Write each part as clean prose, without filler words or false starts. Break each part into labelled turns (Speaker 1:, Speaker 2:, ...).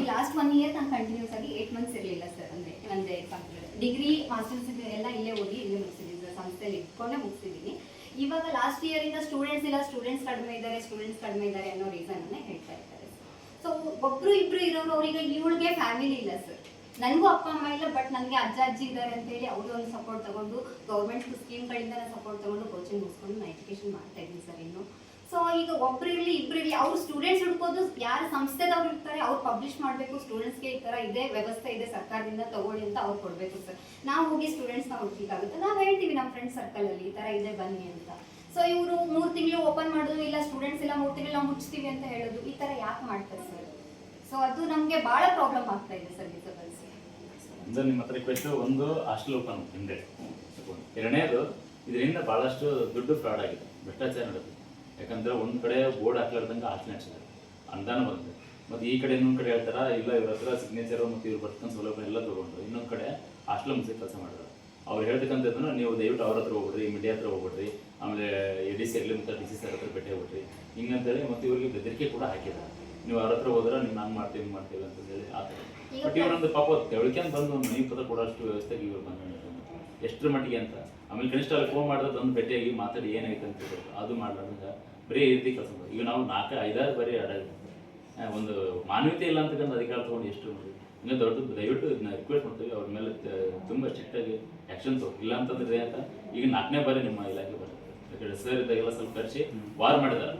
Speaker 1: ಈಗ last 1 year ನಾನು continuous ಆಗಿ 8 ಮಂತ್ಸ್ ಇರಲಿಲ್ಲ ಸರ್. ಅಂದರೆ ಒಂದೇ ಡಿಗ್ರಿ ಮಾಸ್ಟರ್ಸ್ ಎಲ್ಲ ಇಲ್ಲೇ ಓದಿ ಇಲ್ಲೇ ಮುಗಿಸಿದ್ದೀನಿ ಸರ್, ಸಂಸ್ಥೆಯಲ್ಲಿ ಇಟ್ಕೊಂಡೇ ಮುಗಿಸಿದ್ದೀನಿ. ಇವಾಗ ಲಾಸ್ಟ್ ಇಯರಿಂದ ಸ್ಟೂಡೆಂಟ್ಸ್ ಕಡಿಮೆ ಇದ್ದಾರೆ ಅನ್ನೋ ರೀಸನ್ನೇ ಹೇಳ್ತಾ ಇದ್ದಾರೆ. ಸೊ ಒಬ್ರು ಇಬ್ರು ಇರೋರು, ಅವ್ರಿಗೆ ಇವಳಿಗೆ ಫ್ಯಾಮಿಲಿ ಇಲ್ಲ ಸರ್, ನನಗೂ ಅಪ್ಪ ಅಮ್ಮ ಇಲ್ಲ, ಬಟ್ ನನಗೆ ಅಜ್ಜ ಅಜ್ಜಿ ಇದ್ದಾರೆ ಅಂತೇಳಿ ಅವರು ಒಂದು ಸಪೋರ್ಟ್ ತಗೊಂಡು ಗೌರ್ಮೆಂಟ್ ಸ್ಕೀಮ್ಗಳಿಂದ ಸಪೋರ್ಟ್ ತಗೊಂಡು ಕೋಚಿಂಗ್ ಮುಗಿಸ್ಕೊಂಡು ನಾನು ಎಜುಕೇಷನ್ ಮಾಡ್ತಾ ಇದ್ದೀನಿ ಸರ್ ಇನ್ನು. ಸೊ ಈಗ ಒಬ್ರು ಇರಲಿ ಇಬ್ರು ಇರಲಿ, ಅವ್ರು ಸ್ಟೂಡೆಂಟ್ಸ್ ಹುಡ್ಕೋದು, ಯಾರು ಸಂಸ್ಥೆದವ್ರು ಇರ್ತಾರೆ ಅವ್ರು ಪಬ್ಲಿಷ್ ಮಾಡಬೇಕು, ಸ್ಟೂಡೆಂಟ್ಸ್ಗೆ ಈ ಥರ ಇದೆ ವ್ಯವಸ್ಥೆ ಇದೆ ಸರ್ಕಾರದಿಂದ ತಗೊಳ್ಳಿ ಅಂತ ಅವ್ರು ಕೊಡಬೇಕು ಸರ್. ನಾವು ಹೋಗಿ ಸ್ಟೂಡೆಂಟ್ಸ್ನ ಹುಡುಕಿಕಾಗುತ್ತೆ, ನಾವು ಹೇಳ್ತೀವಿ ನಮ್ಮ ಫ್ರೆಂಡ್ಸ್ ಸರ್ಕಲಲ್ಲಿ ಈ ಥರ ಇದೆ ಬನ್ನಿ ಅಂತ. ಸೊ ಇವರು 3 ತಿಂಗಳು ಓಪನ್ ಮಾಡೋದು, ಇಲ್ಲ ಸ್ಟೂಡೆಂಟ್ಸ್ ಎಲ್ಲ 3 ತಿಂಗಳು ನಾವು ಮುಚ್ತೀವಿ ಅಂತ ಹೇಳೋದು, ಈ ಥರ ಯಾಕೆ ಮಾಡ್ತಾರೆ ಸರ್? ಸೊ ಅದು ನಮಗೆ ಭಾಳ ಪ್ರಾಬ್ಲಮ್ ಆಗ್ತಾ ಇದೆ ಸರ್ ಡಿಸಬಲ್ಸ್ಗೆ.
Speaker 2: ಅಂದರೆ ನಿಮ್ಮ ಹತ್ರ ರಿಕ್ವೆಸ್ಟ್, ಒಂದು ಹಾಸ್ಟೆಲ್ ಓಪನ್ ಹಿಂದೆ, ಎರಡನೇದು ಇದರಿಂದ ಭಾಳಷ್ಟು ದುಡ್ಡು ಫ್ರಾಡ್ ಆಗಿದೆ, ಭ್ರಷ್ಟಾಚಾರ ನಡೆದಿದೆ. ಯಾಕಂದರೆ ಒಂದು ಕಡೆ ಬೋರ್ಡ್ ಹಾಕ್ಲಾರ್ದಂಗೆ ಹಾಸ್ಟೆಲ್ ನಡೆಸಿದ್ದಾರೆ, ಅನುದಾನ ಬಂದಿದೆ. ಮತ್ತು ಈ ಕಡೆ ಇನ್ನೊಂದು ಕಡೆ ಹೇಳ್ತಾರೆ ಇಲ್ಲ ಇವ್ರ ಹತ್ರ ಸಿಗ್ನೇಚರು ಮತ್ತು ಇವ್ರು ಬರ್ತಕ್ಕಂಥ ಸೌಲಭ್ಯ ಎಲ್ಲ ತೊಗೊಂಡ್ರು, ಇನ್ನೊಂದು ಕಡೆ ಹಾಸ್ಟೆಲ್ ಮುಗಿಸಿ ಕೆಲಸ ಮಾಡಿದ್ರು. ಅವ್ರು ಹೇಳ್ತಕ್ಕಂಥದ್ದನ್ನು ನೀವು ದಯವಿಟ್ಟು ಅವ್ರ ಹತ್ರ ಹೋಗ್ಬಿಡ್ರಿ, ಮೀಡಿಯಾ ಹತ್ರ ಹೋಗ್ಬಿಡ್ರಿ, ಆಮೇಲೆ ADC ಆಗಲಿ ಮತ್ತು DC ಸರ್ ಹತ್ರ ಭೇಟಿ ಹೋಗ್ಬಿಟ್ರಿ ಹಿಂಗಂತೇಳಿ, ಮತ್ತು ಇವ್ರಿಗೆ ಬೆದರಿಕೆ ಕೂಡ ಹಾಕಿದ್ದಾರೆ. ನೀವು ಅವ್ರ ಹತ್ರ ಹೋದ್ರೆ ನೀವು ನಾನು ಮಾಡ್ತೀವಿ ಅಂತಂದೇಳಿ ಆ ಥರ. ಬಟ್ ಇವರೊಂದು ಪಾಪ ತೆವಳಿಕೆಂದು ಬಂದು ಒಂದು ಮನೆ ಪತ್ರ ಕೊಡೋಷ್ಟು ವ್ಯವಸ್ಥೆಗೆ ಇವ್ರು ಬಂದು ಎಷ್ಟರ ಮಟ್ಟಿಗೆ ಅಂತ. ಆಮೇಲೆ ಕನಿಷ್ಠ ಅಲ್ಲಿ ಫೋನ್ ಮಾಡಿದ್ರೆ ಒಂದು ಭೇಟಿಯಾಗಿ ಮಾತಾಡಿ ಏನಾಯ್ತು ಅಂತ ಅದು ಮಾಡ್ಲಾರ್ದಂಗೆ ಬರೀ ಈ ರೀತಿ ಕೆಲಸ ಮಾಡಿ. ಈಗ ನಾವು 4-5 ಬಾರಿ ಒಂದು ಮಾನವೀಯತೆ ಇಲ್ಲ ಅಂತಕ್ಕಂಥ ಅಧಿಕಾರ ತೊಗೊಂಡು ಎಷ್ಟು ನೋಡಿ ಇನ್ನೂ ದೊಡ್ಡದು. ದಯವಿಟ್ಟು ಇದನ್ನ ರಿಕ್ವೆಸ್ಟ್ ಮಾಡ್ತೀವಿ, ಅವ್ರ ಮೇಲೆ ತುಂಬ ಸ್ಟ್ರಿಕ್ಟಾಗಿ ಆ್ಯಕ್ಷನ್ ತೊಗೊಳ್ಳಿ. ಇಲ್ಲ ಅಂತಂದ್ರೆ ಅಂತ ಈಗ 4ನೇ ಬಾರಿ ನಿಮ್ಮ ಇಲಾಖೆ ಬರುತ್ತೆ. ಯಾಕಂದರೆ ಸರ್ ಇದ್ದಾಗೆಲ್ಲ ಸ್ವಲ್ಪ ಕರೆಸಿ ವಾರ್ ಮಾಡಿದ್ದಾರೆ.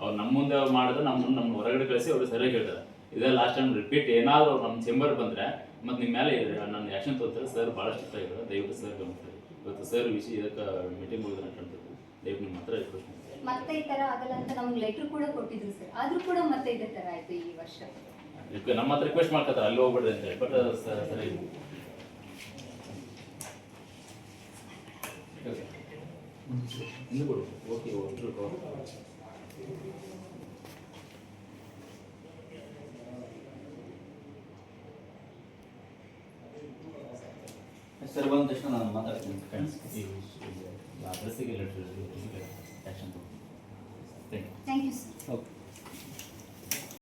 Speaker 2: ಅವ್ರು ನಮ್ಮ ಮುಂದೆ ಮಾಡಿದ್ರೆ ನಮ್ಮ ಹೊರಗಡೆ ಕಳಿಸಿ ಅವರು ಸರಿಯಾಗಿ ಹೇಳ್ತಾರೆ. ಇದೇ ಲಾಸ್ಟ್ ಟೈಮ್ ರಿಪೀಟ್ ಏನಾದರೂ ಅವ್ರು ನಮ್ಮ ಚೇಂಬರ್ ಬಂದರೆ ಮತ್ತು ನಿಮ್ಮ ಮೇಲೆ ನನ್ನ ಆ್ಯಕ್ಷನ್ ತೊಗೊಳ್ತಾರೆ. ಸರ್ ಭಾಳ ಸ್ಟ್ರಿಕ್ಟ್ ಆಗಿದ್ದಾರೆ, ದಯವಿಟ್ಟು ಸರ್ ಗಮನಿಸ್ತಾರೆ. ಇವತ್ತು ಸರ್ ವಿಷಯ ಇದಕ್ಕೆ ಮೀಟಿಂಗ್ ಹೋಗಿದ್ರೆ ಕಾಣ್ತಿದ್ರು, ದಯವಿಟ್ಟು ನಿಮ್ಮ ಹತ್ರ ರಿಕ್ವೆಸ್ಟ್ ಮಾಡ್ತೀವಿ.
Speaker 1: ಮತ್ತೆ ಈ ಥರ ಆಗಲ್ಲ ಅಂತ ನಮ್ಗೆ ಲೆಟ್ರ್ ಕೂಡ ಕೊಟ್ಟಿದ್ರು ಸರ್, ಆದರೂ ಕೂಡ ಮತ್ತೆ ಇದೇ ಥರ ಆಯಿತು ಈ ವರ್ಷ.
Speaker 2: ನಮ್ಮ ಹತ್ರ ರಿಕ್ವೆಸ್ಟ್ ಮಾಡ್ತಾರೆ ಅಲ್ಲಿ ಹೋಗ್ಬಿಡ್ರಿ ಅಂತ ಹೇಳಿ, ಬಟ್ ಸರಿ ಕೊಡು. ಓಕೆ
Speaker 3: ಸರ್ ಬಂದ ತಕ್ಷಣ ನಾನು ಮಾತಾಡ್ತೀನಿ.